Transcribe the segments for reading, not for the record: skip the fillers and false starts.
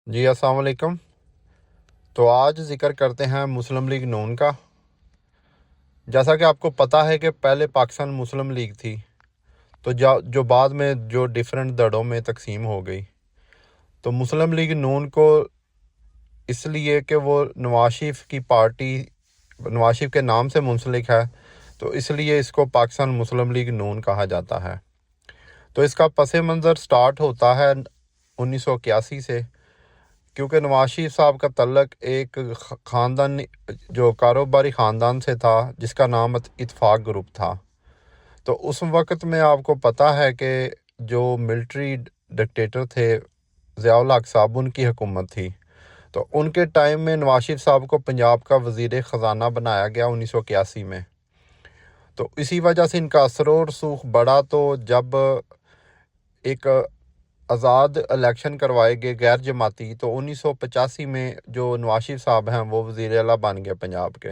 جی السلام علیکم۔ تو آج ذکر کرتے ہیں مسلم لیگ نون کا۔ جیسا کہ آپ کو پتہ ہے کہ پہلے پاکستان مسلم لیگ تھی، تو جو بعد میں جو ڈیفرنٹ دھڑوں میں تقسیم ہو گئی۔ تو مسلم لیگ نون کو اس لیے کہ وہ نواز شریف کی پارٹی نواز شریف کے نام سے منسلک ہے، تو اس لیے اس کو پاکستان مسلم لیگ نون کہا جاتا ہے۔ تو اس کا پس منظر سٹارٹ ہوتا ہے 1981 سے، کیونکہ نواز شریف صاحب کا تعلق ایک خاندان جو کاروباری خاندان سے تھا جس کا نام اتفاق گروپ تھا۔ تو اس وقت میں آپ کو پتہ ہے کہ جو ملٹری ڈکٹیٹر تھے ضیاء الحق صاحب، ان کی حکومت تھی۔ تو ان کے ٹائم میں نواز شریف صاحب کو پنجاب کا وزیر خزانہ بنایا گیا 1981 میں۔ تو اسی وجہ سے ان کا اثر و رسوخ بڑھا۔ تو جب ایک آزاد الیکشن کروائے گئے غیر جماعتی، تو 1985 میں جو نواز شریف صاحب ہیں وہ وزیر اعلیٰ بن گئے پنجاب کے۔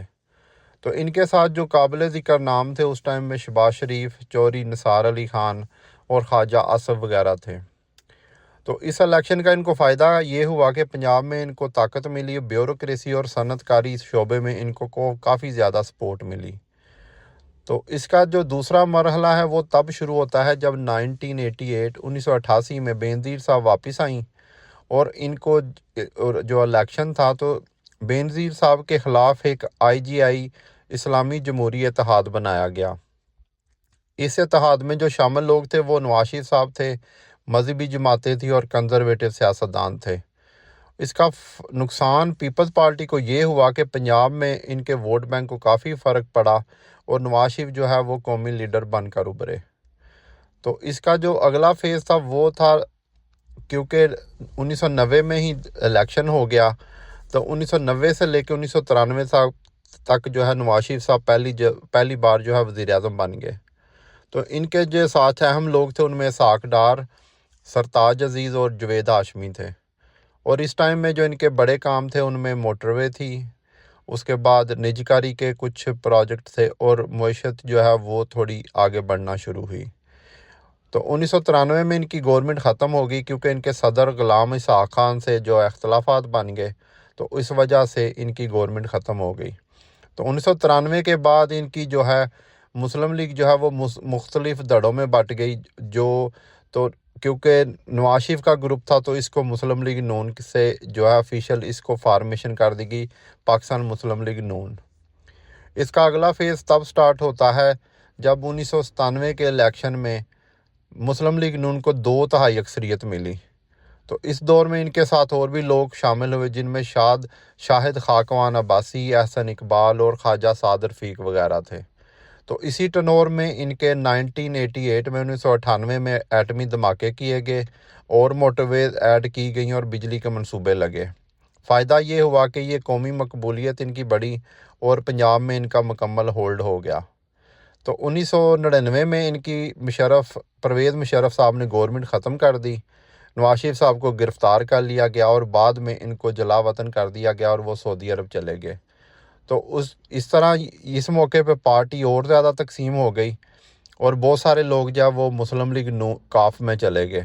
تو ان کے ساتھ جو قابل ذکر نام تھے اس ٹائم میں شہباز شریف، چوہدری نثار علی خان اور خواجہ آصف وغیرہ تھے۔ تو اس الیکشن کا ان کو فائدہ یہ ہوا کہ پنجاب میں ان کو طاقت ملی، بیوروکریسی اور صنعت کاری شعبے میں ان کو کافی زیادہ سپورٹ ملی۔ تو اس کا جو دوسرا مرحلہ ہے وہ تب شروع ہوتا ہے جب 1988 میں بینظیر صاحب واپس آئیں، اور ان کو جو الیکشن تھا تو بینظیر صاحب کے خلاف ایک IGI اسلامی جمہوری اتحاد بنایا گیا۔ اس اتحاد میں جو شامل لوگ تھے وہ نواز شریف صاحب تھے، مذہبی جماعتیں تھیں اور کنزرویٹو سیاستدان تھے۔ اس کا نقصان پیپلز پارٹی کو یہ ہوا کہ پنجاب میں ان کے ووٹ بینک کو کافی فرق پڑا اور نواز شریف جو ہے وہ قومی لیڈر بن کر ابھرے۔ تو اس کا جو اگلا فیز تھا وہ تھا، کیونکہ 1990 میں ہی الیکشن ہو گیا، تو 1990 سے لے کے 1993 تک جو ہے نواز شریف صاحب پہلی بار جو ہے وزیر اعظم بن گئے۔ تو ان کے جو ساتھ اہم لوگ تھے ان میں اسحاق ڈار، سرتاج عزیز اور جوید ہاشمی تھے۔ اور اس ٹائم میں جو ان کے بڑے کام تھے ان میں موٹر وے تھی، اس کے بعد نجکاری کے کچھ پروجیکٹ تھے، اور معیشت جو ہے وہ تھوڑی آگے بڑھنا شروع ہوئی۔ تو 1993 میں ان کی گورنمنٹ ختم ہو گئی، کیونکہ ان کے صدر غلام اسحاق خان سے جو اختلافات بن گئے، تو اس وجہ سے ان کی گورنمنٹ ختم ہو گئی۔ تو 1993 کے بعد ان کی جو ہے مسلم لیگ جو ہے وہ مختلف دھڑوں میں بٹ گئی، تو کیونکہ نواز شریف کا گروپ تھا تو اس کو مسلم لیگ نون سے جو ہے آفیشیل اس کو فارمیشن کر دی گئی، پاکستان مسلم لیگ نون۔ اس کا اگلا فیز تب سٹارٹ ہوتا ہے جب 1997 کے الیکشن میں مسلم لیگ نون کو 2/3 اکثریت ملی۔ تو اس دور میں ان کے ساتھ اور بھی لوگ شامل ہوئے، جن میں شاہد خاقوان عباسی، احسن اقبال اور خواجہ سعد رفیق وغیرہ تھے۔ تو اسی ٹنور میں ان کے 1998 میں ایٹمی دھماکے کیے گئے اور موٹر ویز ایڈ کی گئیں اور بجلی کے منصوبے لگے۔ فائدہ یہ ہوا کہ یہ قومی مقبولیت ان کی بڑھی اور پنجاب میں ان کا مکمل ہولڈ ہو گیا۔ تو 1999 میں ان کی پرویز مشرف صاحب نے گورنمنٹ ختم کر دی، نواز شریف صاحب کو گرفتار کر لیا گیا اور بعد میں ان کو جلا وطن کر دیا گیا اور وہ سعودی عرب چلے گئے۔ تو اس طرح اس موقع پہ پارٹی اور زیادہ تقسیم ہو گئی اور بہت سارے لوگ جو وہ مسلم لیگ کاف میں چلے گئے۔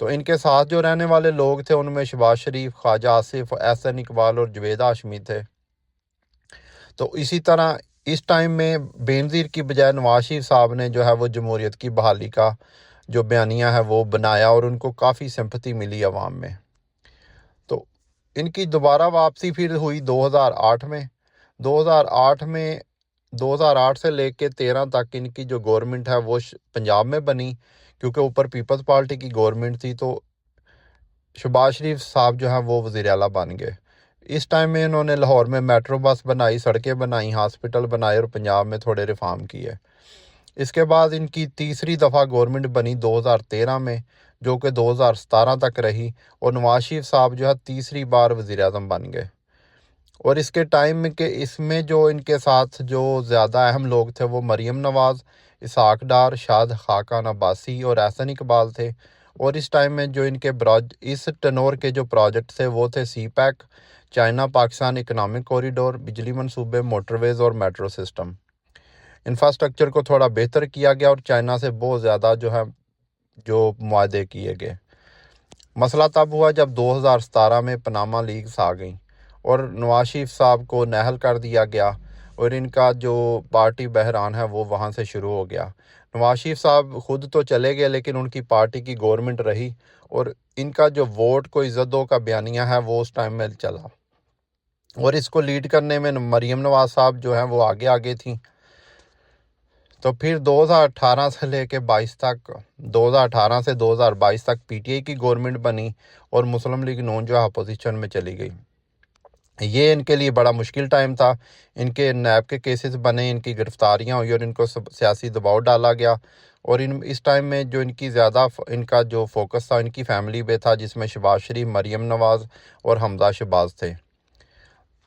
تو ان کے ساتھ جو رہنے والے لوگ تھے ان میں شہباز شریف، خواجہ آصف، احسن اقبال اور جوید ہاشمی تھے۔ تو اسی طرح اس ٹائم میں بینظیر کی بجائے نواز شریف صاحب نے جو ہے وہ جمہوریت کی بحالی کا جو بیانیہ ہے وہ بنایا اور ان کو کافی سمپتی ملی عوام میں۔ تو ان کی دوبارہ واپسی پھر ہوئی 2008 میں۔ 2008 سے لے کے 13 تک ان کی جو گورنمنٹ ہے وہ پنجاب میں بنی، کیونکہ اوپر پیپلز پارٹی کی گورنمنٹ تھی۔ تو شہباز شریف صاحب جو ہیں وہ وزیر اعلیٰ بن گئے۔ اس ٹائم میں انہوں نے لاہور میں میٹرو بس بنائی، سڑکیں بنائی، ہاسپٹل بنائے اور پنجاب میں تھوڑے ریفارم کیے۔ اس کے بعد ان کی تیسری دفعہ گورنمنٹ بنی 2013 میں، جو کہ 2017 تک رہی، اور نواز شریف صاحب جو ہے تیسری بار وزیر اعظم بن گئے۔ اور اس کے ٹائم میں کہ اس میں جو ان کے ساتھ جو زیادہ اہم لوگ تھے وہ مریم نواز، اسحاق ڈار، شاہد خاقان عباسی اور احسن اقبال تھے۔ اور اس ٹائم میں جو ان کے اس ٹنور کے جو پروجیکٹ تھے وہ تھے CPEC, China Pakistan economic corridor, بجلی منصوبے، موٹر ویز اور میٹرو سسٹم۔ انفراسٹرکچر کو تھوڑا بہتر کیا گیا اور چائنا سے بہت زیادہ جو معاہدے کیے گئے۔ مسئلہ تب ہوا جب 2017 میں پاناما لیکس آ گئیں اور نواز شریف صاحب کو نااہل کر دیا گیا، اور ان کا جو پارٹی بحران ہے وہ وہاں سے شروع ہو گیا۔ نواز شریف صاحب خود تو چلے گئے لیکن ان کی پارٹی کی گورنمنٹ رہی، اور ان کا جو ووٹ کو عزت دو کا بیانیہ ہے وہ اس ٹائم میں چلا، اور اس کو لیڈ کرنے میں مریم نواز صاحب جو ہیں وہ آگے آگے تھیں۔ تو پھر 2018 سے لے کے 22 تک 2018 سے 2022 تک پی ٹی آئی کی گورنمنٹ بنی، اور مسلم لیگ نون جو ہے اپوزیشن میں چلی گئی۔ یہ ان کے لیے بڑا مشکل ٹائم تھا، ان کے نیب کے کیسز بنے، ان کی گرفتاریاں ہوئی، اور ان کو سیاسی دباؤ ڈالا گیا، اور اس ٹائم میں جو ان کی زیادہ ان کا جو فوکس تھا ان کی فیملی پہ تھا، جس میں شہباز شریف، مریم نواز اور حمزہ شہباز تھے۔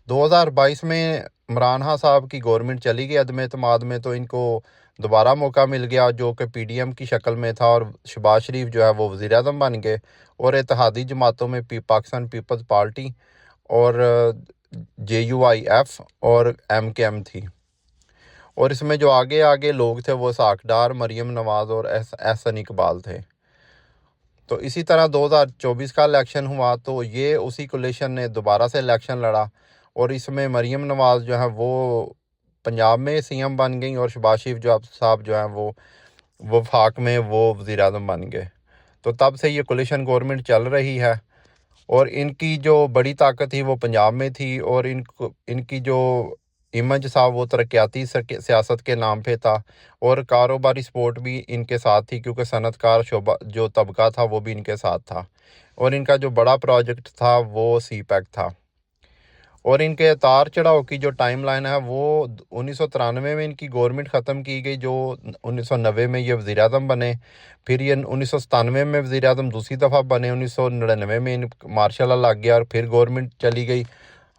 2022 میں عمران خان صاحب کی گورنمنٹ چلی گئی عدم اعتماد میں، تو ان کو دوبارہ موقع مل گیا جو کہ پی ڈی ایم کی شکل میں تھا، اور شہباز شریف جو ہے وہ وزیر اعظم بن گئے، اور اتحادی جماعتوں میں پاکستان پیپلز پارٹی اور جے یو آئی ایف اور ایم کے ایم تھی، اور اس میں جو آگے آگے لوگ تھے وہ اسحاق ڈار، مریم نواز اور احسن اقبال تھے۔ تو اسی طرح 2024 کا الیکشن ہوا تو یہ اسی کولیشن نے دوبارہ سے الیکشن لڑا، اور اس میں مریم نواز جو ہے وہ پنجاب میں سی ایم بن گئیں، اور شہباز شریف صاحب جو ہیں وہ وفاق میں وہ وزیر اعظم بن گئے۔ تو تب سے یہ کولیشن گورنمنٹ چل رہی ہے، اور ان کی جو بڑی طاقت تھی وہ پنجاب میں تھی، اور ان کی جو امیج تھا وہ ترقیاتی سیاست کے نام پہ تھا، اور کاروباری سپورٹ بھی ان کے ساتھ تھی، کیونکہ صنعت کار شعبہ جو طبقہ تھا وہ بھی ان کے ساتھ تھا، اور ان کا جو بڑا پروجیکٹ تھا وہ سی پیک تھا۔ اور ان کے اتار چڑھاؤ کی جو ٹائم لائن ہے وہ 1993 میں ان کی گورنمنٹ ختم کی گئی، جو 1990 میں یہ وزیر اعظم بنے، پھر یہ 1997 میں وزیر اعظم دوسری دفعہ بنے، 1999 میں مارشل لا لگ گیا، اور پھر گورنمنٹ چلی گئی،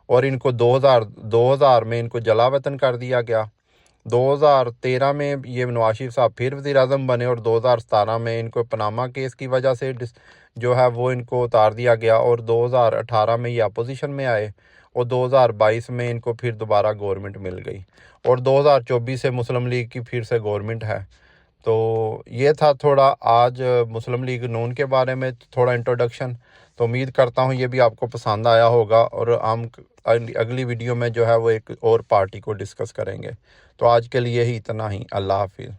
اور ان کو 2000 میں ان کو جلا وطن کر دیا گیا۔ 2013 میں یہ نواز شریف صاحب پھر وزیر اعظم بنے، اور 2017 میں ان کو پاناما کیس کی وجہ سے جو ہے وہ ان کو اتار دیا گیا، اور 2018 میں یہ اپوزیشن میں آئے، اور 2022 میں ان کو پھر دوبارہ گورنمنٹ مل گئی، اور 2024 سے مسلم لیگ کی پھر سے گورنمنٹ ہے۔ تو یہ تھا تھوڑا آج مسلم لیگ نون کے بارے میں تھوڑا انٹروڈکشن۔ تو امید کرتا ہوں یہ بھی آپ کو پسند آیا ہوگا، اور ہم اگلی ویڈیو میں جو ہے وہ ایک اور پارٹی کو ڈسکس کریں گے۔ تو آج کے لیے ہی اتنا ہی، اللہ حافظ۔